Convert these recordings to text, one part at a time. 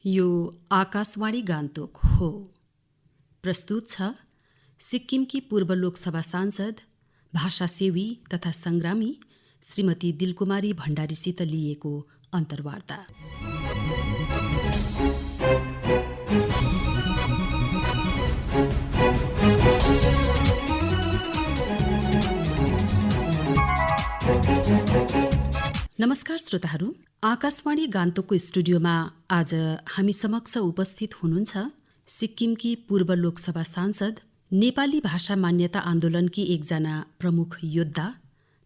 यो आकाशवाणी गान्तोक हो। प्रस्तुत छ सिक्किमकी पूर्व लोकसभा सांसद, भाषासेवी तथा संग्रामी श्रीमती दिलकुमारी भण्डारीसित लिएको अन्तर्वार्ता। नमस्कार श्रोताहरू, आकाशवाणी गान्तोकको स्टुडियोमा आज हामी समक्ष उपस्थित हुनुहुन्छ सिक्किमकी पूर्व लोकसभा सांसद, नेपाली भाषा मान्यता आन्दोलनकी एकजना प्रमुख योद्धा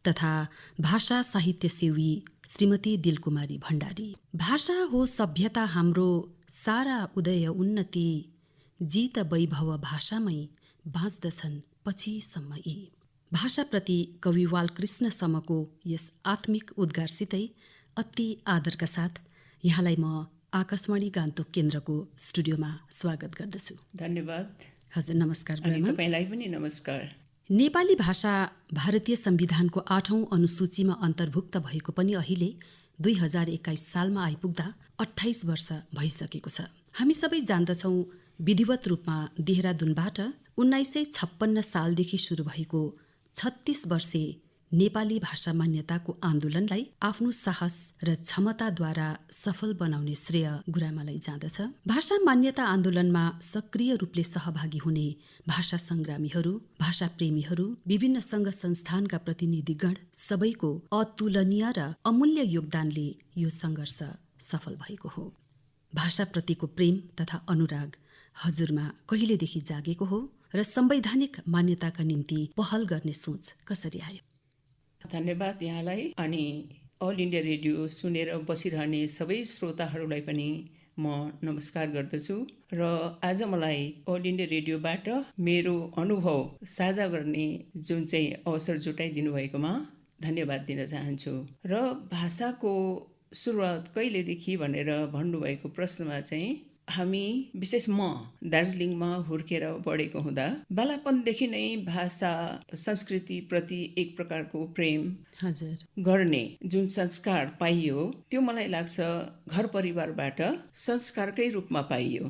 तथा भाषा साहित्य सेवी श्रीमती दिलकुमारी भण्डारी। भाषा हो सभ्यता हाम्रो सारा उदय उन्नति, जीत वैभव भाषामै बाँच्दछन् पछिसम्म यी। भाषाप्रति कवि बालकृष्णसम्मको यस आत्मिक उद्गारसितै अति आदरका साथ यहाँलाई म आकाशवाणी गान्तोक केन्द्रको स्टुडियोमा स्वागत गर्दछु। धन्यवाद। हजुर नमस्कार। तपाईलाई पनि नमस्कार। नेपाली भाषा भारतीय संविधानको 8औं अनुसूचीमा अन्तर्भुक्त भएको पनि अहिले 2021 सालमा आइपुग्दा 28 वर्ष भइसकेको छ। हामी सबै जान्दछौँ विधिवत रूपमा देहरादूनबाट 1956 सालदेखि सुरु भएको 36 वर्षे नेपाली भाषा मान्यताको आन्दोलनलाई आफ्नो साहस र क्षमताद्वारा सफल बनाउने श्रेय गुरामालाई जाँदछ। भाषा मान्यता आन्दोलनमा सक्रिय रूपले सहभागी हुने भाषा संग्रामीहरू, भाषा प्रेमीहरू, विभिन्न संघ संस्थानका प्रतिनिधिगण सबैको अतुलनीय र अमूल्य योगदानले यो सङ्घर्ष सफल भएको हो। भाषाप्रतिको प्रेम तथा अनुराग हजुरमा कहिलेदेखि जागेको हो र संवैधानिक मान्यताका निम्ति पहल गर्ने सोच कसरी आयो? धन्यवाद यहाँलाई अनि अल इन्डिया रेडियो सुनेर बसिरहने सबै श्रोताहरूलाई पनि म नमस्कार गर्दछु र आज मलाई अल इन्डिया रेडियोबाट मेरो अनुभव साझा गर्ने जुन चाहिँ अवसर जुटाइदिनु भएकोमा धन्यवाद दिन चाहन्छु। र भाषाको सुरुवात कहिलेदेखि भनेर भन्नुभएको प्रश्नमा चाहिँ हामी विशेष म दार्जिलिङमा हुर्केर बढेको हुँदा बालापनदेखि नै भाषा संस्कृति प्रति एक प्रकारको प्रेम गर्ने जुन संस्कार पाइयो त्यो मलाई लाग्छ घर परिवारबाट संस्कारकै रूपमा पाइयो।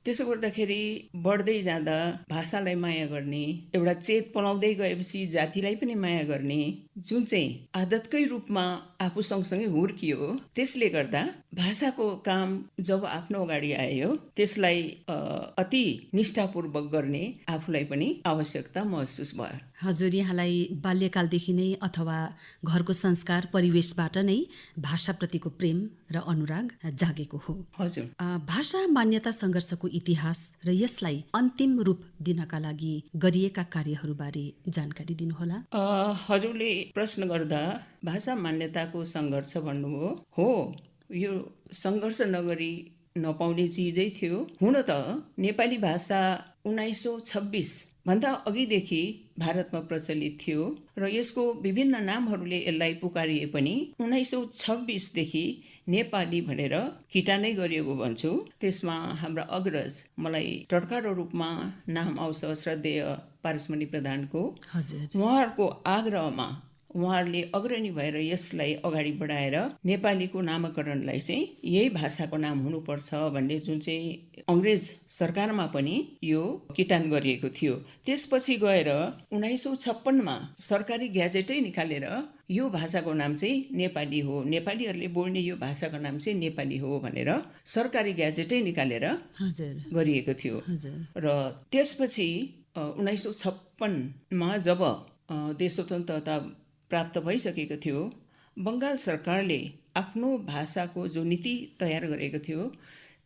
त्यसो गर्दाखेरि बढ्दै जाँदा भाषालाई माया गर्ने, एउटा चेत पलाउँदै गएपछि जातिलाई पनि माया गर्ने जुन चाहिँ आदतकै रूपमा आफू सँगसँगै हुर्कियो, त्यसले गर्दा भाषाको काम जब आफ्नो अगाडि आयो त्यसलाई अति निष्ठापूर्वक गर्ने आफूलाई पनि आवश्यकता महसुस भयो। हजुर, यहाँलाई बाल्यकालदेखि नै अथवा घरको संस्कार परिवेशबाट नै भाषाप्रतिको प्रेम र अनुराग जागेको हो। हजुर, भाषा मान्यता सङ्घर्षको इतिहास र यसलाई अन्तिम रूप दिनका लागि गरिएका कार्यहरूबारे जानकारी दिनुहोला। हजुरले प्रश्न गर्दा भाषा मान्यताको सङ्घर्ष भन्नुभयो हो, यो सङ्घर्ष नगरी नपाउने चिजै थियो। हुन त नेपाली भाषा 1926 भन्दा अघिदेखि भारतमा प्रचलित थियो र यसको विभिन्न नामहरूले यसलाई पुकारिए पनि 1926 देखि नेपाली भनेर किटानै गरिएको भन्छु। त्यसमा हाम्रा अग्रज, मलाई टड्कारो रूपमा नाम आउँछ श्रद्धेय पारसमणि प्रधानको। उहाँहरूको आग्रहमा उहाँहरूले अग्रणी भएर यसलाई अगाडि बढाएर नेपालीको नामकरणलाई चाहिँ यही भाषाको नाम हुनुपर्छ भन्ने जुन चाहिँ अङ्ग्रेज सरकारमा पनि यो किटान गरिएको थियो। त्यसपछि गएर 1956मा सरकारी ग्याजेटै निकालेर यो भाषाको नाम चाहिँ नेपाली हो, नेपालीहरूले बोल्ने यो भाषाको नाम चाहिँ नेपाली हो भनेर सरकारी ग्याजेटै निकालेर गरिएको थियो। र त्यसपछि 1956मा जब देश स्वतन्त्रता प्राप्त भइसकेको थियो, बङ्गाल सरकारले आफ्नो भाषाको जो नीति तयार गरेको थियो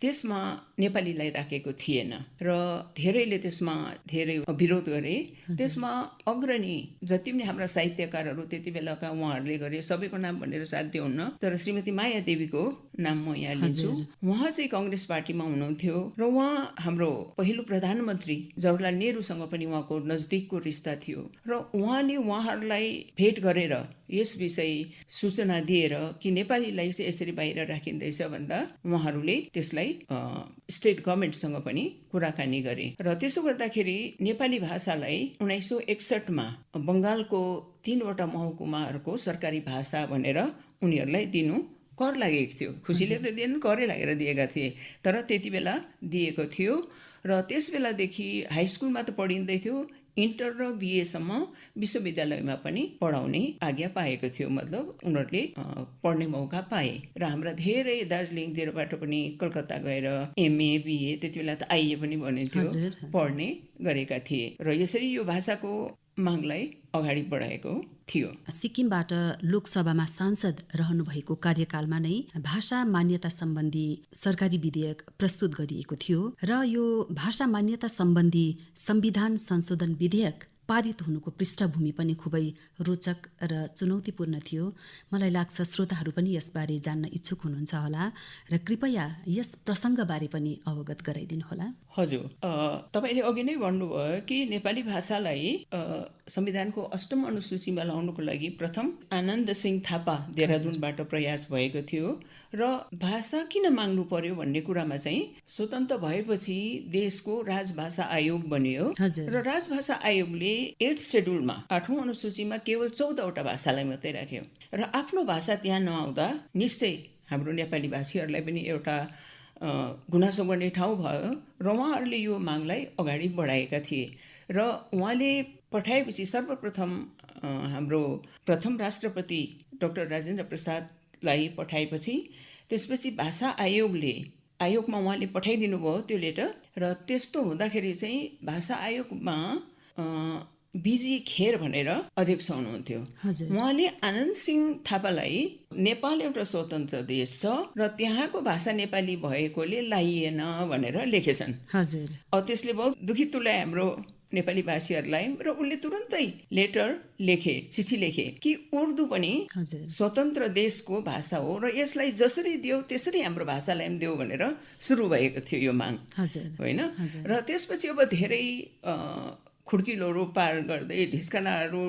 त्यसमा नेपालीलाई राखेको थिएन र धेरैले त्यसमा धेरै विरोध गरे। त्यसमा अग्रणी जति पनि हाम्रा साहित्यकारहरू त्यति बेलाका उहाँहरूले गरे, सबैको नाम भनेर साध्य हुन्न, तर श्रीमती माया देवीको नाम म यहाँ लिन्छु। उहाँ चाहिँ काङ्ग्रेस पार्टीमा हुनुहुन्थ्यो र उहाँ हाम्रो पहिलो प्रधानमन्त्री जवाहरलाल नेहरूसँग पनि उहाँको नजदिकको रिस्ता थियो र उहाँले उहाँहरूलाई भेट गरेर यस विषय सूचना दिएर कि नेपालीलाई चाहिँ यसरी बाहिर राखिँदैछ भन्दा उहाँहरूले त्यसलाई स्टेट गभर्मेन्टसँग पनि कुराकानी गरे र त्यसो गर्दाखेरि नेपाली भाषालाई 1961मा बङ्गालको 3वटा महकुमाहरूको सरकारी भाषा भनेर उनीहरूलाई दिनु कर लागेको थियो, खुसीले त दिएन, करै लागेर दिएका थिए, तर त्यति बेला दिएको थियो। र त्यस बेलादेखि हाई स्कुलमा त पढिँदै थियो, इन्टर र बिएसम्म विश्वविद्यालयमा पनि पढाउने आज्ञा पाएको थियो, मतलब उनीहरूले पढ्ने मौका पाए। र हाम्रा धेरै दार्जिलिङतिरबाट पनि कलकत्ता गएर एमए बिए, त्यति बेला त आइए पनि भनिन्थ्यो, पढ्ने गरेका थिए। र यसरी यो भाषाको मागलाई अगाडि बढाएको थियो। सिक्किमबाट लोकसभामा सांसद रहनुभएको कार्यकालमा नै भाषा मान्यता सम्बन्धी सरकारी विधेयक प्रस्तुत गरिएको थियो र यो भाषा मान्यता सम्बन्धी संविधान संशोधन विधेयक पारित हुनुको पृष्ठभूमि पनि खुबै रोचक र चुनौतीपूर्ण थियो। मलाई लाग्छ श्रोताहरू पनि यसबारे जान्न इच्छुक हुनुहुन्छ होला र कृपया यस प्रसङ्गबारे पनि अवगत गराइदिनुहोला। हजुर, तपाईँले अघि नै भन्नुभयो कि नेपाली भाषालाई संविधानको 8औं अनुसूचीमा ल्याउनुको लागि प्रथम आनन्द सिंह थापा देहरादूनबाट प्रयास भएको थियो। र भाषा किन माग्नु पर्यो भन्ने कुरामा चाहिँ स्वतन्त्र भएपछि देशको राजभाषा आयोग बनियो र राजभाषा आयोगले 8th शेड्युलमा 8औं अनुसूचीमा केवल 14वटा भाषालाई मात्रै राख्यो। र आफ्नो भाषा त्यहाँ नआउँदा निश्चय हाम्रो नेपाली भाषीहरूलाई पनि एउटा गुनासो गर्ने ठाउँ भयो र उहाँहरूले यो मागलाई अगाडि बढाएका थिए। र उहाँले पठाएपछि सर्वप्रथम हाम्रो प्रथम राष्ट्रपति डाक्टर राजेन्द्र प्रसादलाई पठाएपछि त्यसपछि भाषा आयोगमा उहाँले पठाइदिनु भयो त्यो लेटर। र त्यस्तो हुँदाखेरि चाहिँ भाषा आयोगमा बिजी खेर भनेर अध्यक्ष हुनुहुन्थ्यो। उहाँले आनन्द सिंह थापालाई नेपाल एउटा स्वतन्त्र देश छ र त्यहाँको भाषा नेपाली भएकोले लाइएन भनेर लेखेछन्। त्यसले बहुत दुखित तुल्याए हाम्रो नेपाली भाषीहरूलाई र उनले तुरन्तै चिठी लेखे कि उर्दू पनि स्वतन्त्र देशको भाषा हो र यसलाई जसरी दियो त्यसरी हाम्रो भाषालाई पनि दियो भनेर सुरु भएको थियो यो माग, होइन? र त्यसपछि अब धेरै खुड्किलोहरू पार गर्दै ढिस्कानाहरू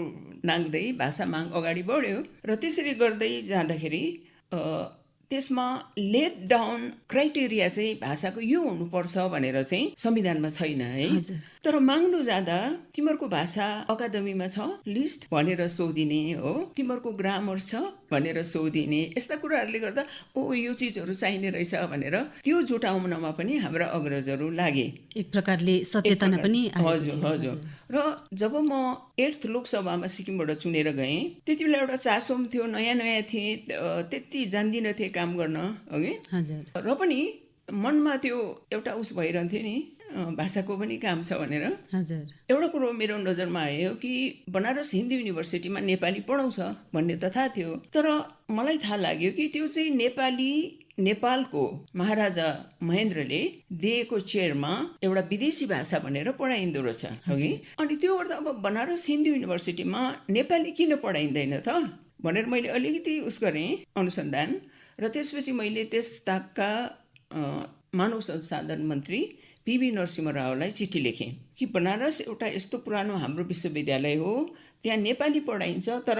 नाग्दै भाषा माग अगाडि बढ्यो। र त्यसरी गर्दै जाँदाखेरि त्यसमा लेट डाउन क्राइटेरिया चाहिँ भाषाको यो हुनुपर्छ भनेर चाहिँ संविधानमा छैन है। तर माग्नु जाँदा तिमीहरूको भाषा अकादमीमा छ लिस्ट भनेर सोधिने हो, तिमीहरूको ग्रामर छ भनेर सोधिने, यस्ता कुराहरूले गर्दा यो चिजहरू चाहिने रहेछ भनेर त्यो जुटाउनमा पनि हाम्रा अग्रजहरू लागे। एक प्रकारले सचेतना पनि हजुर। र जब म 8th लोकसभामा सिक्किमबाट चुनेर गएँ त्यति बेला एउटा चासो थियो, नयाँ थिएँ, त्यति जान्दिनँ थिएँ काम गर्न अघि। र पनि मनमा त्यो एउटा भइरहन्थ्यो नि, भाषाको पनि काम छ भनेर। एउटा कुरो मेरो नजरमा आयो कि बनारस हिन्दू युनिभर्सिटीमा नेपाली पढाउँछ भन्ने त थाहा थियो, तर मलाई थाहा लाग्यो कि त्यो चाहिँ नेपालको महाराजा महेन्द्रले दिएको चेयरमा एउटा विदेशी भाषा भनेर पढाइँदो रहेछ अघि। अनि त्यो गर्दा अब बनारस हिन्दू युनिभर्सिटीमा नेपाली किन पढाइँदैन त भनेर मैले अलिकति गरेँ अनुसन्धान। र त्यसपछि मैले त्यस ताकका मानव संसाधन मन्त्री पीवी नरसिंह रावलाई चिठी लेखेँ कि बनारस एउटा यस्तो पुरानो हाम्रो विश्वविद्यालय हो, त्यहाँ नेपाली पढाइन्छ तर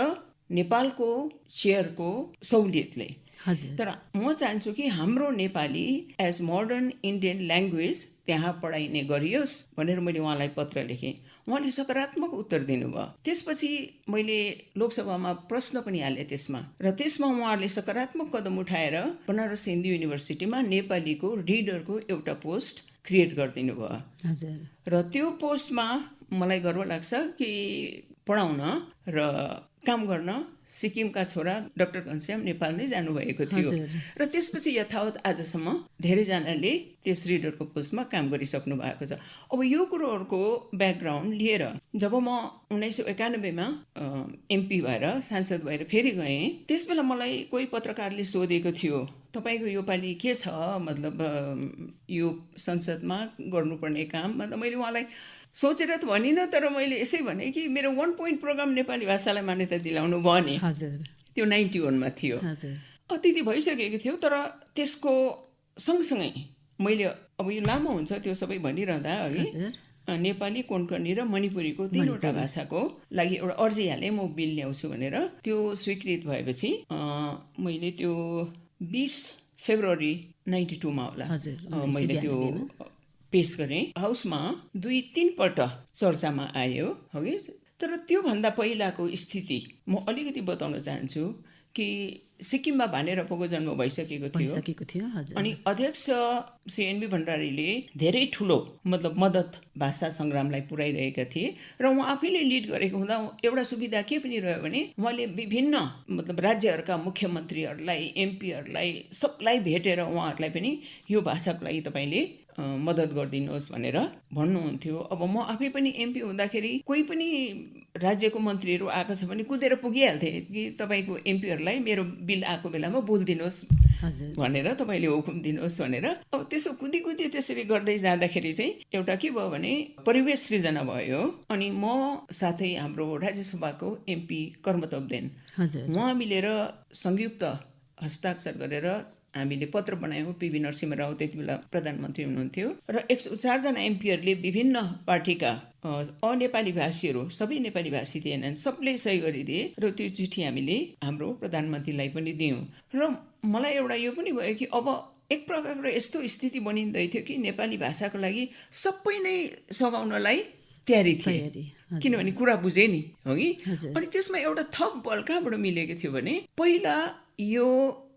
नेपालको चेयरको सहुलियतले। तर म चाहन्छु कि हाम्रो Nepali as modern Indian language त्यहाँ पढाइने गरियोस् भनेर मैले उहाँलाई पत्र लेखेँ। उहाँले सकारात्मक उत्तर दिनुभयो। त्यसपछि मैले लोकसभामा प्रश्न पनि हालेँ त्यसमा, र त्यसमा उहाँहरूले सकारात्मक कदम उठाएर बनारस हिन्दू युनिभर्सिटीमा नेपालीको रिडरको एउटा पोस्ट क्रिएट गरिदिनु भयो। र त्यो पोस्टमा मलाई गर्व लाग्छ कि पढाउन र काम गर्न सिक्किमका छोरा डाक्टर घनश्याम नेपाल नै जानुभएको थियो। र त्यसपछि यथावत आजसम्म धेरैजनाले त्यस रिडरको पोस्टमा काम गरिसक्नु भएको छ। अब यो कुरोहरूको ब्याकग्राउन्ड लिएर जब म 1991मा एमपी भएर सांसद भएर फेरि गएँ, त्यस बेला मलाई कोही पत्रकारले सोधेको थियो तपाईँको योपालि के छ, मतलब यो संसदमा गर्नुपर्ने काम। मतलब मैले उहाँलाई सोचेर त भनिनँ, तर मैले यसै भने कि मेरो 1 पोइन्ट प्रोग्राम नेपाली भाषालाई मान्यता दिलाउनु भने त्यो 91मा थियो। त्यति भइसकेको थियो। तर त्यसको सँगसँगै मैले अब यो लामो हुन्छ त्यो सबै भनिरहँदा अघि नेपाली, कोंकणी र मणिपुरीको 3वटा भाषाको लागि एउटा अर्जी हालेँ म बिल ल्याउँछु भनेर। त्यो स्वीकृत भएपछि मैले त्यो 20 फेब्रुअरी 92मा होला मैले त्यो पेश गरेँ। हाउसमा 2-3 पल्ट चर्चामा आयो हगि। तर त्योभन्दा पहिलाको स्थिति म अलिकति बताउन चाहन्छु कि सिक्किममा भानेर पोको जन्म भइसकेको थियो। हजुर। अनि अध्यक्ष श्री एनबी भण्डारीले धेरै ठुलो मतलब मद्दत भाषा सङ्ग्रामलाई पुर्याइरहेका थिए र उहाँ आफैले लिड गरेको हुँदा एउटा सुविधा के पनि रह्यो भने उहाँले विभिन्न मतलब राज्यहरूका मुख्यमन्त्रीहरूलाई एमपीहरूलाई सबलाई भेटेर उहाँहरूलाई पनि यो भाषाको लागि तपाईँले मद्दत गरिदिनुहोस् भनेर भन्नुहुन्थ्यो। अब म आफै पनि एमपी हुँदाखेरि कोही पनि राज्यको मन्त्रीहरू आएको छ भने कुदेर पुगिहाल्थे कि तपाईँको एमपीहरूलाई मेरो बिल आएको बेलामा बोलिदिनुहोस् भनेर, तपाईँले हुकुम दिनुहोस् भनेर। अब त्यसो कुदी त्यसरी गर्दै जाँदाखेरि चाहिँ एउटा के भयो भने परिवेश सृजना भयो। अनि म साथै हाम्रो राज्यसभाको एमपी कर्मतब देन उहाँ मिलेर संयुक्त हस्ताक्षर गरेर हामीले पत्र बनायौँ। पीवी नरसिंह राव त्यति बेला प्रधानमन्त्री हुनुहुन्थ्यो र 104 जना एमपीहरूले विभिन्न पार्टीका अनेपाली भाषीहरू, सबै नेपाली भाषी थिएनन्, सबले सही गरिदिए र त्यो चिठी हामीले हाम्रो प्रधानमन्त्रीलाई पनि दियौँ। र मलाई एउटा यो पनि भयो कि अब एक प्रकारको यस्तो स्थिति बनिँदै थियो कि नेपाली भाषाको लागि सबै नै सघाउनलाई तयारी थिए, किनभने कुरा बुझे नि, हो कि। अनि त्यसमा एउटा थप बल कहाँबाट मिलेको थियो भने पहिला यो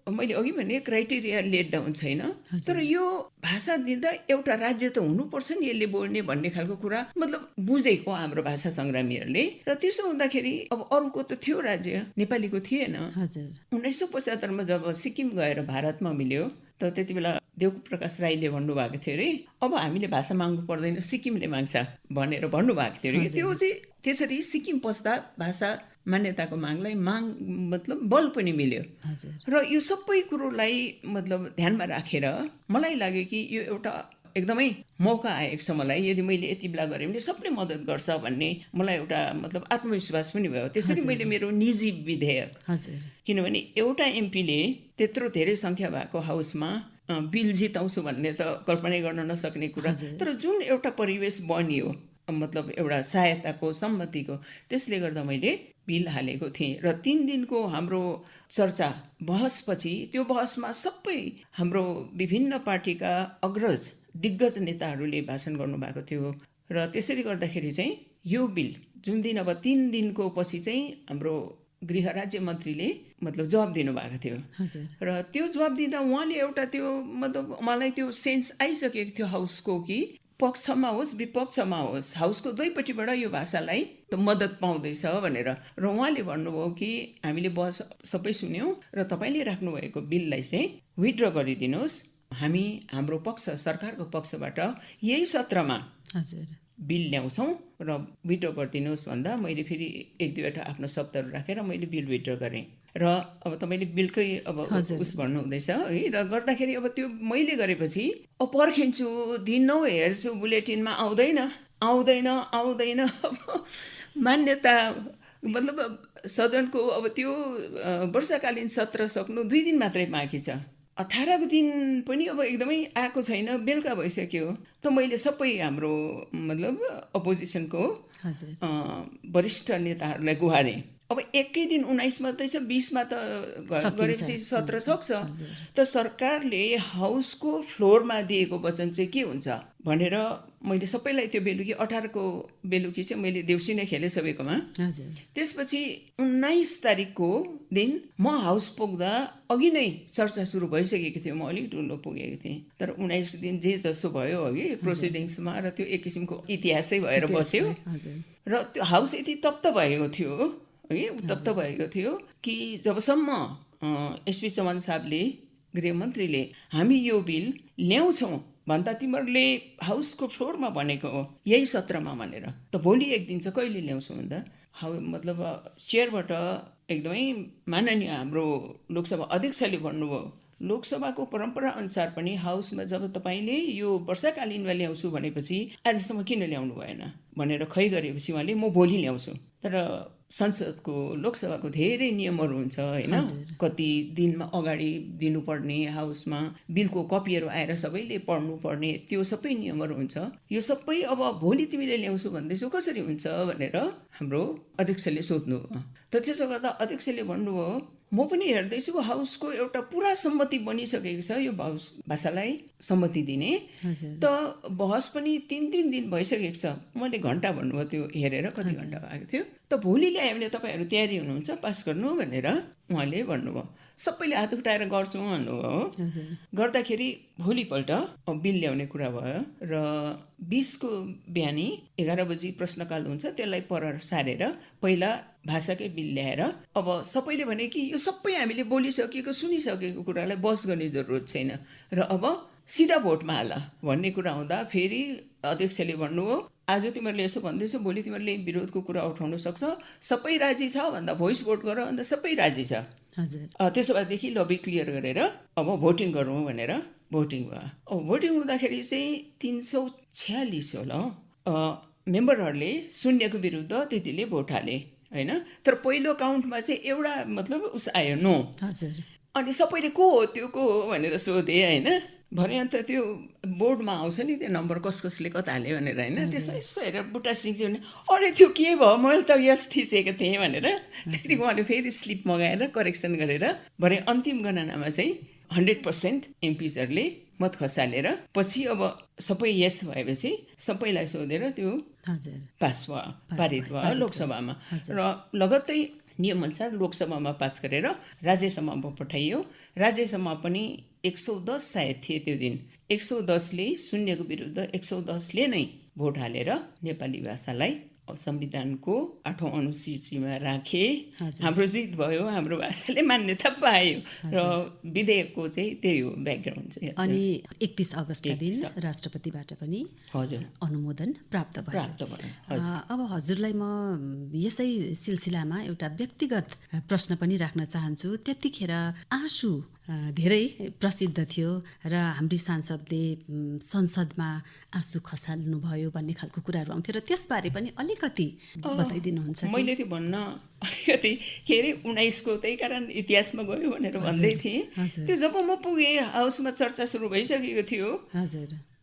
मैले अघि भने क्राइटेरिया लेट डाउन छैन, तर यो भाषा दिँदा एउटा राज्य त हुनुपर्छ नि यसले बोल्ने भन्ने खालको कुरा मतलब बुझेको हाम्रो भाषा सङ्ग्रामीहरूले। र त्यसो हुँदाखेरि अब अरूको त थियो राज्य, नेपालीको थिएन। 1975 मा जब सिक्किम गएर भारतमा मिल्यो त त्यति बेला देवप्रकाश राईले भन्नुभएको थियो अरे अब हामीले भाषा माग्नु पर्दैन, सिक्किमले माग्छ भनेर भन्नुभएको थियो अरे। त्यो चाहिँ त्यसरी सिक्किम पस्दा भाषा मान्यताको मागलाई मतलब बल पनि मिल्यो। र यो सबै कुरोलाई मतलब ध्यानमा राखेर मलाई लाग्यो कि यो एउटा एकदमै मौका आएको छ मलाई, यदि मैले यति बेला गरेँ भने सबले मद्दत गर्छ भन्ने मलाई एउटा मतलब आत्मविश्वास पनि भयो। त्यसरी मैले मेरो निजी विधेयक, किनभने एउटा एमपीले त्यत्रो धेरै सङ्ख्या भएको हाउसमा बिल जिताउँछु भन्ने त कल्पना गर्न नसक्ने कुरा, तर जुन एउटा परिवेश बनियो मतलब एउटा सहायताको सम्मतिको, त्यसले गर्दा मैले बिल हालेको थिएँ। र 3 दिनको हाम्रो चर्चा बहसपछि त्यो बहसमा सबै हाम्रो विभिन्न पार्टीका अग्रज दिग्गज नेताहरूले भाषण गर्नुभएको थियो। र त्यसरी गर्दाखेरि चाहिँ यो बिल जुन दिन अब 3 दिनको पछि चाहिँ हाम्रो गृह राज्य मन्त्रीले मतलब जवाब दिनुभएको थियो। र त्यो जवाब दिँदा उहाँले एउटा त्यो मतलब मलाई त्यो सेन्स आइसकेको थियो हाउसको कि पक्षमा होस् विपक्षमा होस् हाउसको दुईपट्टिबाट यो भाषालाई मद्दत पाउँदैछ भनेर। र उहाँले भन्नुभयो कि हामीले बहस सबै सुन्यौँ र तपाईँले राख्नुभएको बिललाई चाहिँ विथड्र गरिदिनुहोस्, हामी हाम्रो पक्ष सरकारको पक्षबाट यही सत्रमा बिल ल्याउँछौँ र विथड्र गरिदिनुहोस् भन्दा मैले फेरि 1-2वटा आफ्नो शब्दहरू राखेर मैले बिल विथड्र गरेँ। र अब तपाईँले बिलकै अब उस भन्नुहुँदैछ है, र गर्दाखेरि अब त्यो मैले गरेपछि अब पर्खिन्छु, दिनौ हेर्छु बुलेटिनमा आउँदैन अब मान्यता मतलब सदनको अब त्यो वर्षकालीन सत्र सक्नु 2 दिन मात्रै बाँकी छ, 18 दिन पनि अब एकदमै आएको छैन, बेलुका भइसक्यो। त मैले सबै हाम्रो मतलब अपोजिसनको वरिष्ठ नेताहरूलाई गुहारेँ। अब एकै दिन 19 मात्रै छ, 20 मा त गरेपछि 17 सक्छ। त सरकारले हाउसको फ्लोरमा दिएको वचन चाहिँ के हुन्छ भनेर मैले सबैलाई त्यो बेलुकी 18 को बेलुकी चाहिँ मैले देउसी नै खेलेँ सबैकोमा। त्यसपछि 19 तारिकको दिन म हाउस पुग्दा अघि नै चर्चा सुरु भइसकेको थियो, म अलिक ढुलो पुगेको थिएँ। तर 19 दिन जे जसो भयो अघि प्रोसिडिङ्समा र त्यो एक किसिमको इतिहासै भएर बस्यो। र त्यो हाउस यति तप्त भएको थियो उत्तप्त भएको थियो कि जबसम्म एसपी चौहान साहबले गृहमन्त्रीले हामी यो बिल ल्याउँछौँ भन्दा तिमीहरूले हाउसको फ्लोरमा भनेको हो यही सत्रमा भनेर, त भोलि एक दिन चाहिँ कहिले ल्याउँछौ भन्दा मतलब चेयरबाट एकदमै माननीय हाम्रो लोकसभा अध्यक्षले भन्नुभयो लोकसभाको परम्परा अनुसार पनि हाउसमा जब तपाईँले यो वर्षाकालीनमा ल्याउँछु भनेपछि आजसम्म किन ल्याउनु भएन भनेर खै गरेपछि उहाँले म भोलि ल्याउँछु। तर संसदको लोकसभाको धेरै नियमहरू हुन्छ होइन, कति दिनमा अगाडि दिनुपर्ने, हाउसमा बिलको कपीहरू आएर सबैले पढ्नुपर्ने, त्यो सबै नियमहरू हुन्छ। यो सबै अब भोलि तिमीले ल्याउँछु भन्दैछौ कसरी हुन्छ भनेर हाम्रो अध्यक्षले सोध्नुभयो। त त्यसो गर्दा अध्यक्षले भन्नुभयो म पनि हेर्दैछु हाउसको एउटा पुरा सम्मति बनिसकेको छ यो भाषालाई सम्मति दिने। त बहस पनि 3 दिन भइसकेको छ। मैले घन्टा भन्नुभयो त्यो हेरेर कति घन्टा भएको थियो। त भोलि ल्यायो भने तपाईँहरू तयारी हुनुहुन्छ पास गर्नु भनेर उहाँले भन्नुभयो। सबैले हात उठाएर गर्छौँ भन्नुभयो। गर्दाखेरि भोलिपल्ट बिल ल्याउने कुरा भयो र 20 को बिहानी 11 बजी प्रश्नकाल हुन्छ, त्यसलाई पर सारेर पहिला भाषाकै बिल ल्याएर अब सबैले भने कि यो सबै हामीले बोलिसकेको सुनिसकेको कुरालाई बहस गर्ने जरुरत छैन र अब सिधा भोटमा हाल भन्ने कुरा हुँदा फेरि अध्यक्षले भन्नुभयो आज तिमीहरूले यसो भन्दैछौ, भोलि तिमीहरूले विरोधको कुरा उठाउन सक्छ, सबै राजी छ भन्दा भोइस भोट गर भन्दा सबै राजी छ। त्यसो भएदेखि लबी क्लियर गरेर अब भोटिङ गरौँ भनेर भोटिङ भयो। अब भोटिङ हुँदाखेरि चाहिँ 346 होला मेम्बरहरूले शून्यको विरुद्ध त्यतिले भोट हाले हैन। तर पहिलो काउन्टमा चाहिँ एउटा मतलब उस आयो नो। अनि सबैले को हो त्यो को हो भनेर सोधे हैन। भरे अन्त त्यो बोर्डमा आउँछ नि त्यो नम्बर कसले कता हाल्यो भनेर हैन। त्यसमा यसो हेरेर बुट्टा सिक्छु भने अरे त्यो के भयो मैले त यस थिचेको थिएँ भनेर त्यति उहाँले फेरि स्लिप मगाएर करेक्सन गरेर भरे अन्तिम गणनामा चाहिँ 100% एमपिजहरूले मत खसालेर पछि अब सबै यस भएपछि सबैलाई सोधेर त्यो पास भयो, पारित भयो लोकसभामा र लगत्तै नियमअनुसार लोकसभामा पास गरेर राज्यसभामा पठाइयो। राज्यसभा पनि 110 सायद थिए त्यो दिन। 110ले शून्यको विरुद्ध 110ले नै भोट हालेर नेपाली भाषालाई संविधानको 8औं अनुसूचीमा राखे। हाम्रो जित भयो, हाम्रो भाषाले मान्यता पायो र विधेयकको चाहिँ त्यही हो ब्याकग्राउन्ड चाहिँ। अनि 31 अगस्तका दिन राष्ट्रपतिबाट पनि अनुमोदन प्राप्त भयो। अब हजुरलाई म यसै सिलसिलामा एउटा व्यक्तिगत प्रश्न पनि राख्न चाहन्छु। त्यतिखेर आँसु धेरै प्रसिद्ध थियो र हाम्री सांसदले संसदमा आँसु खसाल्नु भयो भन्ने खालको कुराहरू आउँथ्यो र त्यसबारे पनि अलिकति बताइदिनुहुन्छ? मैले त्यो भन्न अलिकति के अरे 19 को त्यही कारण इतिहासमा गयो भनेर भन्दै थिएँ। त्यो जब म पुगेँ हाउसमा चर्चा सुरु भइसकेको थियो।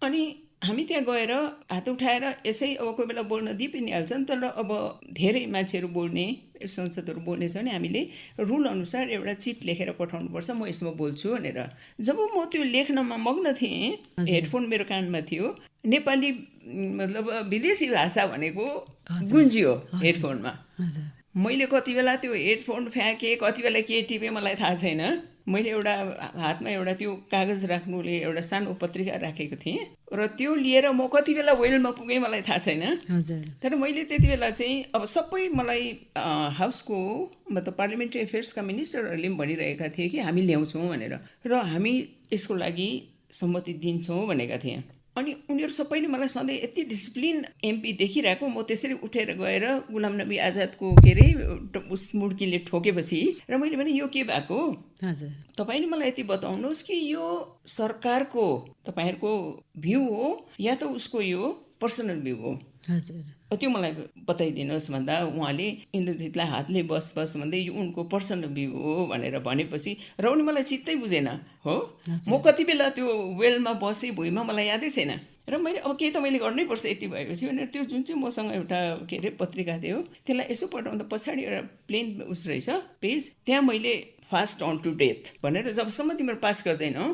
अनि हामी त्यहाँ गएर हात उठाएर यसै अब कोही बेला बोल्न दिइ पनि हाल्छ नि, तर अब धेरै मान्छेहरू बोल्ने संसदहरू बोल्ने छ भने हामीले रुल अनुसार एउटा चिट लेखेर पठाउनुपर्छ, म यसमा बोल्छु भनेर। जब म त्यो लेख्नमा मग्न थिएँ, हेडफोन मेरो कानमा थियो, नेपाली मतलब विदेशी भाषा भनेको गुन्जियो हेडफोनमा। मैले कति बेला त्यो हेडफोन फ्याँकेँ, कति बेला के टिपेँ मलाई थाहा छैन। मैले एउटा हातमा एउटा त्यो कागज राख्नुले एउटा सानो पत्रिका राखेको थिएँ र त्यो लिएर म कति बेला वेलमा पुगेँ मलाई थाहा छैन। तर मैले त्यति बेला चाहिँ अब सबै मलाई हाउसको मतलब पार्लियामेन्ट्री अफेयर्सका मिनिस्टरहरूले पनि भनिरहेका थिए कि हामी ल्याउँछौँ भनेर र हामी यसको लागि सम्मति दिन्छौँ भनेका थिएँ। अनि उनीहरू सबैले मलाई सधैँ यति डिसिप्लिन एमपी देखिरहेको, म त्यसरी उठेर गएर गुलाम नबी आजादको के अरे उस मुड्कीले ठोकेपछि र मैले भने यो के भएको, तपाईँले मलाई यति बताउनुहोस् कि यो सरकारको तपाईँहरूको भ्यू हो या त उसको यो पर्सनल भ्यू हो, त्यो मलाई बताइदिनुहोस् भन्दा उहाँले इन्द्रजितलाई हातले बस भन्दै यो उनको पर्सनल भ्यू हो भनेर भनेपछि र उनी मलाई चित्तै बुझेन हो। म कति बेला त्यो वेलमा बसेँ भुइँमा मलाई यादै छैन र मैले अब के त मैले गर्नै पर्छ यति भएपछि भनेर त्यो जुन चाहिँ मसँग एउटा के अरे पत्रिका थियो त्यसलाई यसो पठाउँदा पछाडि एउटा प्लेन उस रहेछ पेज, त्यहाँ मैले फास्ट अन टु डेथ भनेर जबसम्म तिम्रो पास गर्दैनौ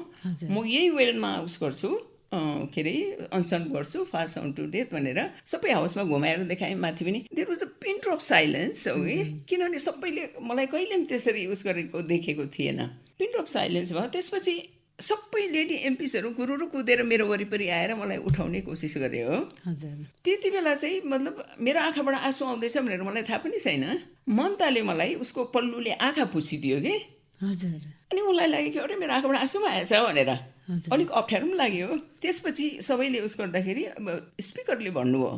म यही वेलमा उस गर्छु के अरे अनसन गर्छु फास्ट अन टु डेथ भनेर सबै हाउसमा घुमाएर देखाएँ। माथि पनि there was a pin drop silence हो कि, किनभने सबैले मलाई कहिले पनि त्यसरी उस गरेको देखेको थिएन। पिन ड्रप साइलेन्स भयो। त्यसपछि सबै लेडी एमपिसहरू गुरुरु कुदेर मेरो वरिपरि आएर मलाई उठाउने कोसिस गरे हो। त्यति बेला चाहिँ मतलब मेरो आँखाबाट आँसु आउँदैछ भनेर मलाई थाहा पनि छैन। ममताले मलाई उसको पल्लुले आँखा पुछिदियो कि अनि उनलाई लाग्यो कि अरे मेरो आँखाबाट आँसु आएछ भनेर अलिक अप्ठ्यारो पनि लाग्यो। त्यसपछि सबैले उस गर्दाखेरि अब स्पिकरले भन्नुभयो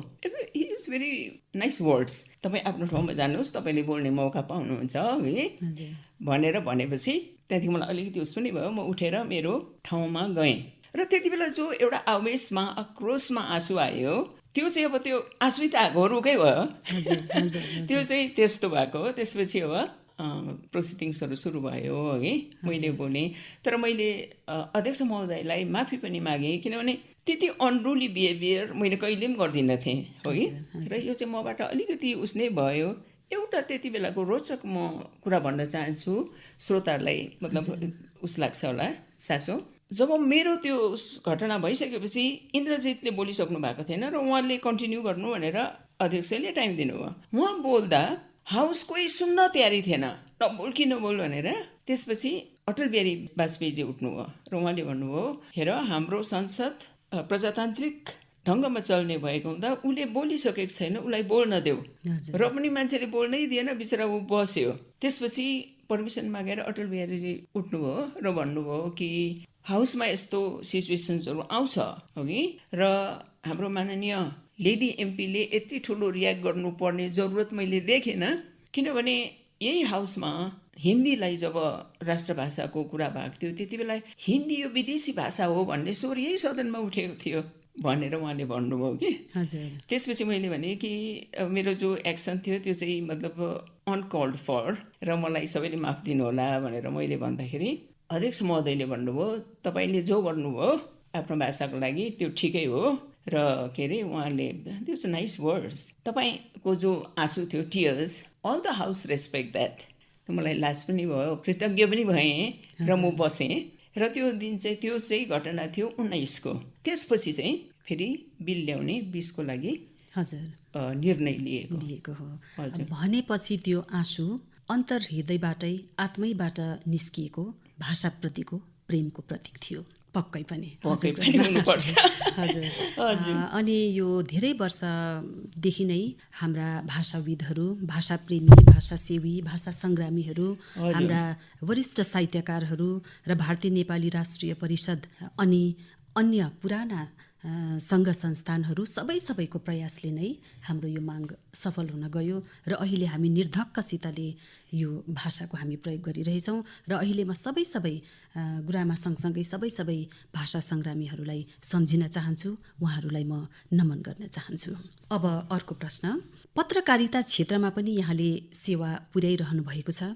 he is very nice words, तपाईँ आफ्नो ठाउँमा जानुहोस्, तपाईँले बोल्ने मौका पाउनुहुन्छ है भनेर भनेपछि त्यहाँदेखि मलाई अलिकति उस पनि भयो। म उठेर मेरो ठाउँमा गएँ र त्यति बेला जो एउटा आवेशमा आक्रोशमा आँसु आयो त्यो चाहिँ अब त्यो आँसु त आएको रुकै भयो त्यो चाहिँ त्यस्तो भएको हो। त्यसपछि अब प्रोसिडिङ्सहरू सुरु भयो है, मैले बोलेँ तर मैले अध्यक्ष महोदयलाई माफी पनि मागेँ किनभने त्यति अनरुली बिहेभियर मैले कहिले पनि गर्दिनँ थिएँ हो कि। र यो चाहिँ मबाट अलिकति उसनै भयो एउटा त्यति बेलाको रोचक म कुरा भन्न चाहन्छु श्रोताहरूलाई, मतलब उस लाग्छ होला चासो। जब मेरो त्यो घटना भइसकेपछि इन्द्रजितले बोलिसक्नु भएको थिएन र उहाँले कन्टिन्यू गर्नु भनेर अध्यक्षले टाइम दिनुभयो। उहाँ बोल्दा हाउस कोही सुन्न तयारी थिएन, नबोल कि नबोल भनेर। त्यसपछि अटल बिहारी वाजपेयीजी उठ्नुभयो र उहाँले भन्नुभयो, हेर हाम्रो संसद प्रजातान्त्रिक ढङ्गमा चल्ने भएको हुँदा उसले बोलिसकेको छैन, उसलाई बोल्न देऊ। र पनि मान्छेले बोल्नै दिएन, बिचरा ऊ बस्यो। त्यसपछि पर्मिसन मागेर अटल बिहारीजी उठ्नुभयो र भन्नुभयो कि हाउसमा यस्तो सिचुएसन्सहरू आउँछ अघि, र हाम्रो माननीय लेडी एमपीले यति ठुलो रियाक्ट गर्नुपर्ने जरुरत मैले देखेन, किनभने यही हाउसमा हिन्दीलाई जब राष्ट्रभाषाको कुरा भएको थियो त्यति बेला हिन्दी यो विदेशी भाषा हो भन्ने स्वर यही सदनमा उठेको थियो भनेर उहाँले भन्नुभयो कि। त्यसपछि मैले भने कि मेरो जो एक्सन थियो त्यो चाहिँ मतलब अनकल्ड फर र मलाई सबैले माफ दिनु होला भनेर मैले भन्दाखेरि अध्यक्ष महोदयले भन्नुभयो, तपाईँले जो गर्नुभयो आफ्नो भाषाको लागि त्यो ठिकै हो। र के अरे उहाँले त्यो चाहिँ नाइस वर्ड्स, तपाईँको जो आँसु थियो tears, all the house respect that. मलाई लाज पनि भयो, कृतज्ञ पनि भएँ र म बसेँ। र त्यो दिन चाहिँ त्यो चाहिँ घटना थियो 19 को। त्यसपछि चाहिँ फेरि बिल ल्याउने 20 को लागि निर्णय लिएको हो। भनेपछि त्यो आँसु अन्तर हृदयबाटै आत्मैबाट निस्किएको भाषाप्रतिको प्रेमको प्रतीक थियो। पक्कै पनि हुनुपर्छ। अनि यो धेरै वर्षदेखि नै हाम्रा भाषाविदहरू, भाषाप्रेमी, भाषासेवी, भाषा सङ्ग्रामीहरू, हाम्रा वरिष्ठ साहित्यकारहरू र भारतीय नेपाली राष्ट्रिय परिषद अनि अन्य पुराना सङ्घ संस्थानहरू सबैको प्रयासले नै हाम्रो यो माग सफल हुन गयो र अहिले हामी निर्धक्कसितले यो भाषाको हामी प्रयोग गरिरहेछौँ। र अहिले म सबै गुरुआमा सँगसँगै सबै भाषा सङ्ग्रामीहरूलाई सम्झिन चाहन्छु, उहाँहरूलाई म नमन गर्न चाहन्छु। अब अर्को प्रश्न, पत्रकारिता क्षेत्रमा पनि यहाँले सेवा पुर्याइरहनु भएको छ।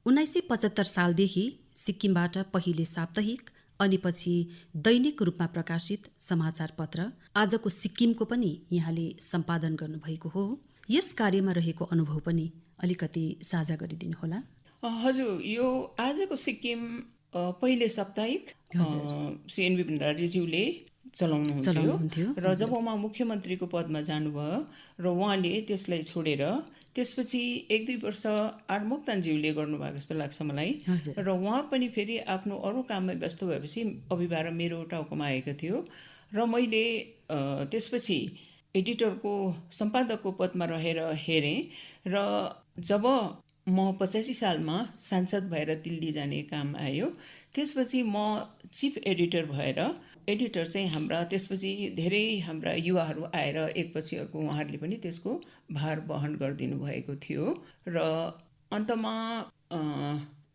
1975 सालदेखि सिक्किमबाट पहिले साप्ताहिक अनि पछि दैनिक रूपमा प्रकाशित समाचार पत्र आजको सिक्किमको पनि यहाँले सम्पादन गर्नुभएको हो। यस कार्यमा रहेको अनुभव पनि अलिकति साझा गरिदिनुहोला। हजुर, यो आजको सिक्किम पहिले साप्ताहिक सिएनबी भण्डारीज्यूले चलाउनुहुन्थ्यो र जब उहाँ मुख्यमन्त्रीको पदमा जानुभयो र उहाँले त्यसलाई छोडेर त्यसपछि 1-2 वर्ष आर मोक्तानज्यूले गर्नुभएको जस्तो लाग्छ मलाई। र उहाँ पनि फेरि आफ्नो अरू काममा व्यस्त भएपछि अभिभार मेरो टाउकोमा आएको थियो र मैले त्यसपछि एडिटरको सम्पादकको पदमा रहेर हेरेँ। र जब म 85 सालमा सांसद भएर दिल्ली जाने काम आयो, त्यसपछि म चिफ एडिटर भएर, एडिटर चाहिँ हाम्रा त्यसपछि धेरै हाम्रा युवाहरू आएर एकपछि अर्को उहाँहरूले पनि त्यसको भार वहन गरिदिनु भएको थियो। र अन्तमा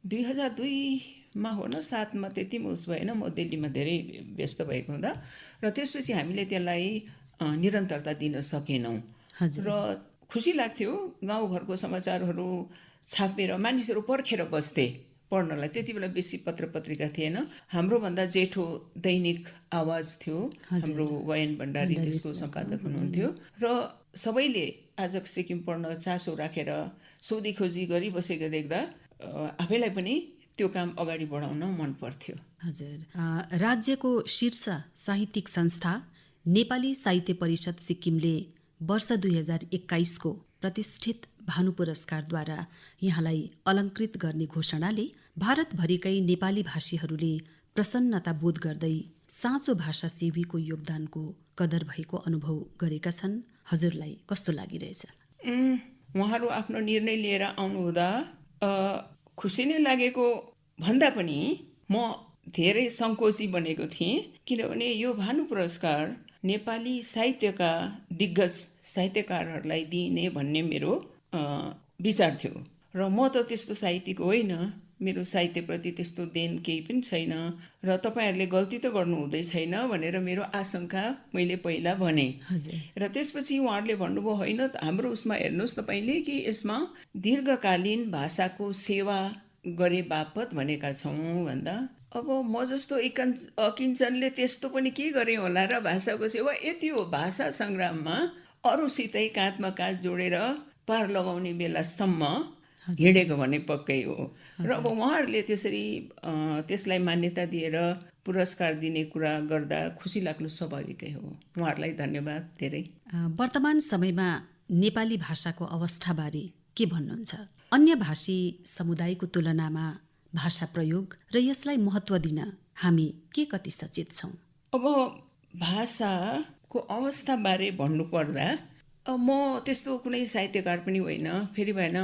2002मा हो न 7मा त्यति म उस भएन, म दिल्लीमा धेरै व्यस्त भएको हुँदा र त्यसपछि हामीले त्यसलाई निरन्तरता दिन सकेनौँ। र खुसी लाग्थ्यो, गाउँघरको समाचारहरू छापेर मानिसहरू पर्खेर बस्थे पढ्नलाई। त्यति बेला बेसी पत्र पत्रिका थिएन। हाम्रोभन्दा जेठो दैनिक आवाज थियो, हाम्रो वायन भण्डारी त्यसको सम्पादक हुनुहुन्थ्यो। र सबैले आजको सिक्किम पढ्न चासो राखेर सोधी खोजी गरिबसेको देख्दा आफैलाई पनि त्यो काम अगाडि बढाउन मन पर्थ्यो। हजुर, राज्यको शीर्ष साहित्यिक संस्था नेपाली साहित्य परिषद सिक्किमले वर्ष 2021 को प्रतिष्ठित भानु पुरस्कारद्वारा यहाँलाई अलङ्कृत गर्ने घोषणाले भारतभरिकै नेपाली भाषीहरूले प्रसन्नता बोध गर्दै साँचो भाषा सेवीको योगदानको कदर भएको अनुभव गरेका छन्। हजुरलाई कस्तो लागिरहेछ? उहाँहरू आफ्नो निर्णय लिएर आउनुहुँदा खुसी नै लागेको भन्दा पनि म धेरै सङ्कोची बनेको थिएँ, किनभने यो भानु पुरस्कार नेपाली साहित्यका दिग्गज साहित्यकारहरूलाई दिइने भन्ने मेरो विचार थियो। र म त त्यस्तो साहित्यिक होइन, मेरो साहित्यप्रति त्यस्तो देन केही पनि छैन र तपाईँहरूले गल्ती त गर्नु हुँदै छैन भनेर मेरो आशंका मैले पहिला भने। र त्यसपछि उहाँहरूले भन्नुभयो, होइन हाम्रो उसमा हेर्नुहोस् तपाईँले कि यसमा दीर्घकालीन भाषाको सेवा गरे बापत भनेका छौँ भन्दा, अब म जस्तो अकिञ्चनले त्यस्तो पनि के गरेँ होला र भाषाको सेवा यति हो। भाषा सङ्ग्राममा अरूसितै काँधमा काँध जोडेर पार लगाउने बेलासम्म हिँडेको भने पक्कै हो। र अब उहाँहरूले त्यसलाई मान्यता दिएर पुरस्कार दिने कुरा गर्दा खुसी लाग्नु स्वाभाविकै हो। उहाँहरूलाई धन्यवाद धेरै। वर्तमान समयमा नेपाली भाषाको अवस्थाबारे के भन्नुहुन्छ? अन्य भाषी समुदायको तुलनामा भाषा प्रयोग र यसलाई महत्त्व दिन हामी के कति सचेत छौँ? अब भाषाको अवस्थाबारे भन्नुपर्दा म त्यस्तो कुनै साहित्यकार पनि होइन, फेरि भएन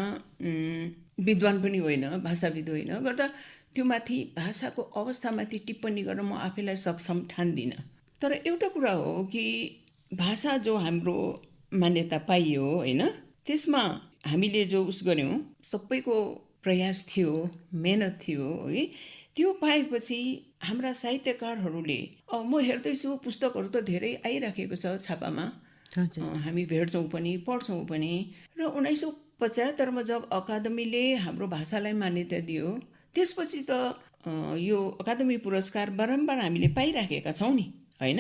विद्वान पनि होइन, भाषाविद होइन, गर्दा त्यो माथि भाषाको अवस्थामाथि टिप्पणी गर्न म आफैलाई सक्षम ठान्दिनँ। तर एउटा कुरा हो कि भाषा जो हाम्रो मान्यता पाइयो होइन, त्यसमा हामीले जो गऱ्यौँ सबैको प्रयास थियो, मेहनत थियो है। त्यो पाएपछि हाम्रा साहित्यकारहरूले म हेर्दैछु पुस्तकहरू त धेरै आइराखेको छ छापामा, हामी भेट्छौँ पनि पढ्छौँ पनि। र 1975मा जब अकादमीले हाम्रो भाषालाई मान्यता दियो त्यसपछि त यो अकादमी पुरस्कार बारम्बार हामीले पाइराखेका छौँ नि होइन,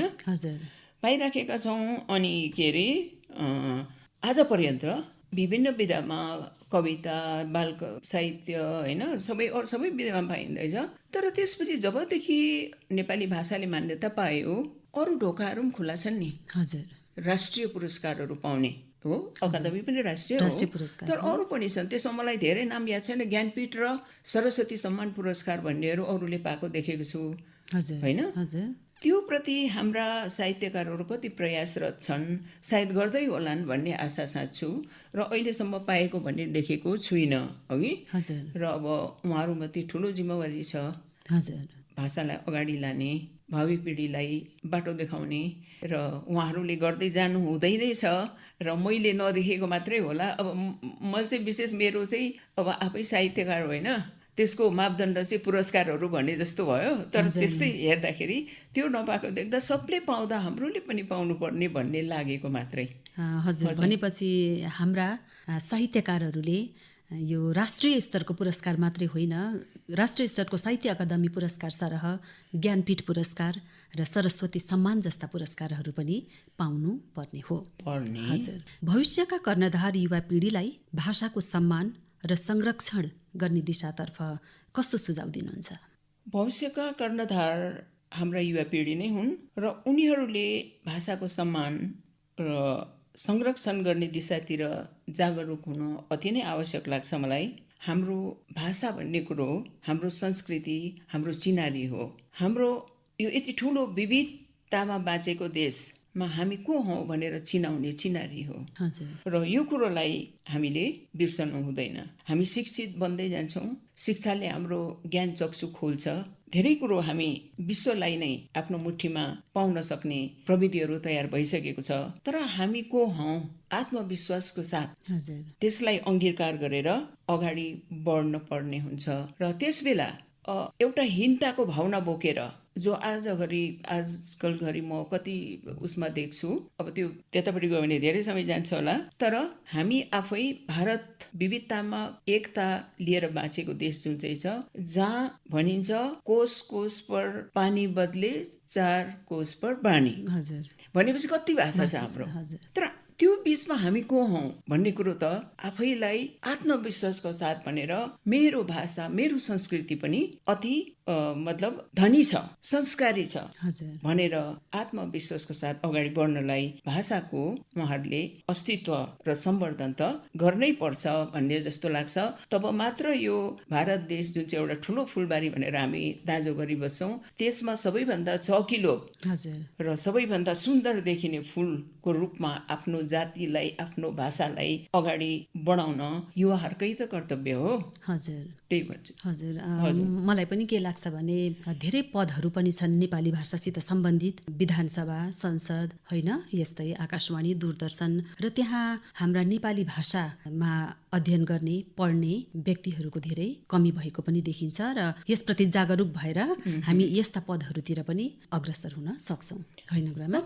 पाइराखेका छौँ। अनि के अरे आज पर्यन्त विभिन्न विधामा कविता, बाल साहित्य होइन, सबै विधामा पाइँदैछ। तर त्यसपछि जबदेखि नेपाली भाषाले मान्यता पायो अरू ढोकाहरू पनि खुला छन् नि। राष्ट्रिय पुरस्कारहरू पाउने हो, अकादमी पनि राष्ट्रिय पुरस्कार, तर अरू पनि छन्। त्यसमा मलाई धेरै नाम याद छैन। ज्ञानपीठ र सरस्वती सम्मान पुरस्कार भन्नेहरू अरूले पाएको देखेको छु होइन। त्यो प्रति हाम्रा साहित्यकारहरू कति प्रयासरत छन्, सायद गर्दै होलान् भन्ने आशा साँच्छु। र अहिलेसम्म पाएको भन्ने देखेको छुइनँ अघि। र अब उहाँहरूमाथि ठुलो जिम्मेवारी छ भाषालाई अगाडि लाने, भावी पिँढीलाई बाटो देखाउने। र उहाँहरूले गर्दै जानु हुँदै नै छ र मैले नदेखेको मात्रै होला। अब मैले चाहिँ विशेष मेरो चाहिँ अब आफै साहित्यकार होइन, त्यसको मापदण्ड चाहिँ पुरस्कारहरू भने जस्तो भयो। तर त्यस्तै हेर्दाखेरि त्यो नपाएको देख्दा सबले पाउँदा हाम्रोले पनि पाउनुपर्ने भन्ने लागेको मात्रै। हजुर, भनेपछि हाम्रा साहित्यकारहरूले यो राष्ट्रिय स्तरको पुरस्कार मात्रै होइन, राष्ट्रिय स्तरको साहित्य अकादमी पुरस्कार सरह ज्ञानपीठ पुरस्कार र सरस्वती सम्मान जस्ता पुरस्कारहरू पनि पाउनु पर्ने हो। हजुर, भविष्यका कर्णधार युवा पिँढीलाई भाषाको सम्मान र संरक्षण गर्ने दिशातर्फ कस्तो सुझाव दिनुहुन्छ? भविष्यका कर्णधार हाम्रा युवा पिँढी नै हुन् र उनीहरूले भाषाको सम्मान र संरक्षण गर्ने दिशातिर जागरुक हुन अति नै आवश्यक लाग्छ मलाई। हाम्रो भाषा भन्ने कुरो हाम्रो संस्कृति, हाम्रो चिनारी हो। हाम्रो यो यति ठुलो विविधतामा बाँचेको देशमा हामी को हौँ भनेर चिनाउने चिनारी हो। र यो कुरोलाई हामीले बिर्सनु हुँदैन। हामी शिक्षित बन्दै जान्छौँ, शिक्षाले हाम्रो ज्ञान चक्षु खोल्छ। धेरै कुरो हामी विश्वलाई नै आफ्नो मुठीमा पाउन सक्ने प्रविधिहरू तयार भइसकेको छ। तर हामी को हौँ आत्मविश्वासको साथ त्यसलाई अङ्गीकार गरेर अगाडि बढ्न पर्ने हुन्छ। र त्यसबेला एउटा हीनताको भावना बोकेर जो आजकल घरि म कति उसमा देख्छु, अब त्यो त्यतापट्टि गयो भने धेरै समय जान्छ होला। तर हामी आफै भारत विविधतामा एकता लिएर बाँचेको देश जुन चाहिँ छ, जहाँ भनिन्छ कोस कोस पर पानी बदले 4 कोस पर बानी, भनेपछि कति भाषा छ हाम्रो। तर त्यो बीचमा हामी को हौँ भन्ने कुरो त आफैलाई आत्मविश्वासको साथ भनेर मेरो भाषा, मेरो संस्कृति पनि अति मतलब धनी छ, संस्कारी छ भनेर आत्मविश्वासको साथ अगाडि बढ्नलाई भाषाको उहाँहरूले अस्तित्व र सम्वर्धन त गर्नै पर्छ भन्ने जस्तो लाग्छ। तब मात्र यो भारत देश जुन चाहिँ एउटा ठुलो फुलबारी भनेर हामी दाँजो गरिबस्छौँ, त्यसमा सबैभन्दा चहकिलो र सबैभन्दा सुन्दर देखिने फुलको रूपमा आफ्नो जातिलाई, आफ्नो भाषालाई अगाडि बढाउन युवाहरूकै त कर्तव्य हो। त्यही भन्छु। हजुर, मलाई पनि के लाग्छ भने धेरै पदहरू पनि छन् नेपाली भाषासित सम्बन्धित, विधानसभा, संसद होइन, यस्तै आकाशवाणी, दूरदर्शन, र त्यहाँ हाम्रा नेपाली भाषामा अध्ययन गर्ने, पढ्ने व्यक्तिहरूको धेरै कमी भएको पनि देखिन्छ। र यसप्रति जागरुक भएर हामी यस्ता पदहरूतिर पनि अग्रसर हुन सक्छौँ होइन गुरुमा?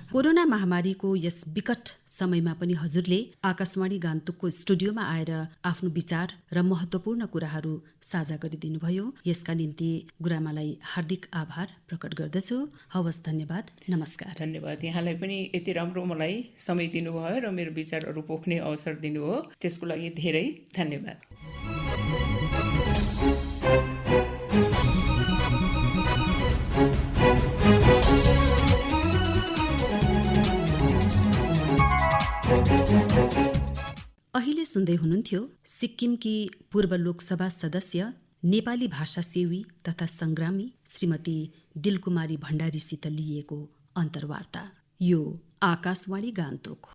कोरोना महामारीको यस विकट समयमा पनि हजुरले आकाशवाणी गान्तोकको स्टुडियोमा आएर आफ्नो विचार र महत्त्व महत्त्वपूर्ण कुराहरू साझा गरिदिनुभयो। यसका निम्ति गुरुआमालाई हार्दिक आभार प्रकट गर्दछु। हवस्, धन्यवाद, नमस्कार। धन्यवाद। यहाँलाई पनि यति राम्रो मलाई समय दिनुभयो र मेरो विचारहरू पोख्ने अवसर दिनुभयो, त्यसको लागि धेरै धन्यवाद। अहिले सुन्दै हुनुहुन्थ्यो सिक्किमकी पूर्व लोकसभा सदस्य, नेपाली भाषा सेवी तथा संग्रामी श्रीमती दिलकुमारी भण्डारीसित लिएको अन्तर्वार्ता। यो आकाशवाणी गान्तोक।